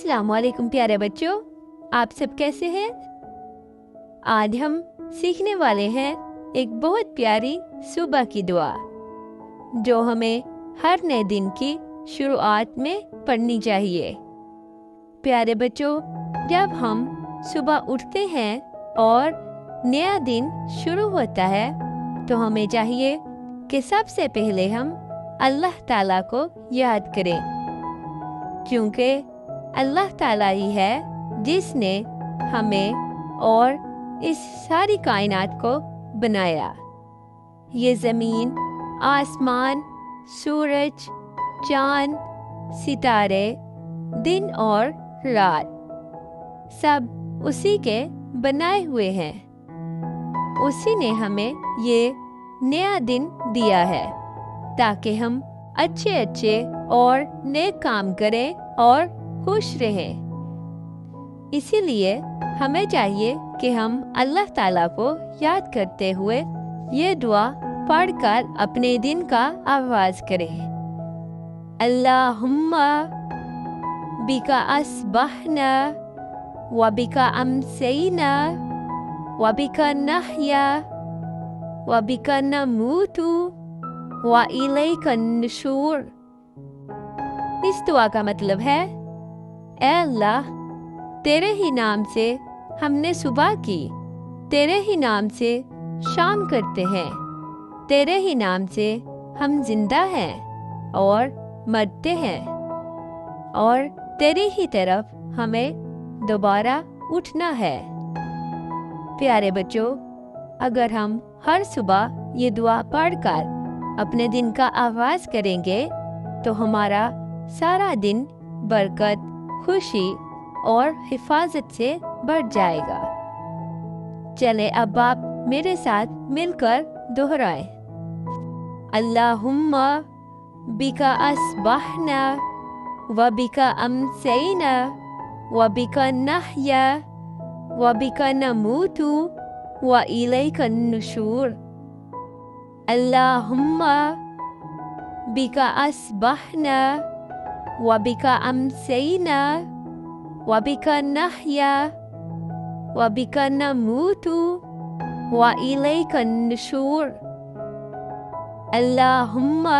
अस्सलाम वालेकुम प्यारे बच्चों, आप सब कैसे हैं? आज हम सीखने वाले हैं एक बहुत प्यारी सुबह की दुआ जो हमें हर नए दिन की शुरुआत में पढ़नी चाहिए। प्यारे बच्चों, जब हम सुबह उठते हैं और नया दिन शुरू होता है तो हमें चाहिए कि सबसे पहले हम अल्लाह ताला को याद करें, क्योंकि अल्लाह ताला ही है जिसने हमें और इस सारी कायनात को बनाया। ये ज़मीन, आसमान, सूरज, चाँद, सितारे, दिन और रात सब उसी के बनाए हुए हैं। उसी ने हमें ये नया दिन दिया है ताकि हम अच्छे अच्छे और नेक काम करें और खुश रहें। इसीलिए हमें चाहिए कि हम अल्लाह ताला को याद करते हुए ये दुआ पढ़कर अपने दिन का आगाज करें। अल्लाहुम्मा बिका अस्बहना व बिका अमसैना व बिका नहया व बिका नमूतु व इलैकन नुशूर। इस दुआ का मतलब है, ऐ अल्लाह, तेरे ही नाम से हमने सुबह की, तेरे ही नाम से शाम करते हैं, तेरे ही नाम से हम जिंदा हैं और मरते हैं और तेरी ही तरफ हमें दोबारा उठना है। प्यारे बच्चों, अगर हम हर सुबह ये दुआ पढ़कर अपने दिन का आगाज करेंगे तो हमारा सारा दिन बरकत, खुशी और हिफाजत से बढ़ जाएगा। चले अब आप मेरे साथ मिलकर दोहराएं। अल्लाहुम्मा बिका अस्बहना व बिका अमसैना व बिका नहया व बिका नमूतु व इलैकन नुशूर। अल्लाहुम्मा बिका अस्बहना व बिका अमसैना व बिका नहया व बिका नमूतु व इलैकन नुशूर। अल्लाहुम्मा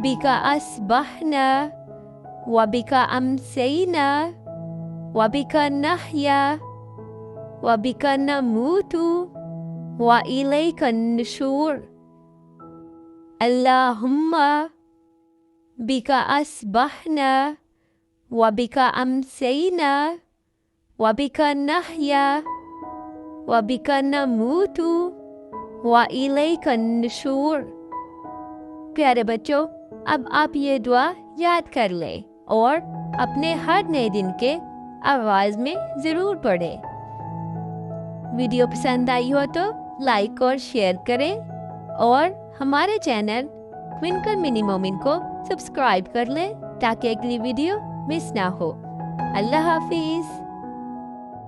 बिका अस्बहना व बिका अमसैना व बिका नहया व बिका नमूतु व इलैकन नुशूर। अल्लाहुम्मा बिका अस्बहना व बिका अमसैना व बिका नहया व बिका नमूतु व इलैकन नुशूर। प्यारे बच्चों, अब आप ये दुआ याद कर लें और अपने हर नए दिन के आगाज में ज़रूर पढ़ें। वीडियो पसंद आई हो तो लाइक और शेयर करें और हमारे चैनल ट्विंकल मिनी मोमिन को सब्सक्राइब कर लें ताकि अगली वीडियो मिस ना हो। अल्लाह हाफिज़।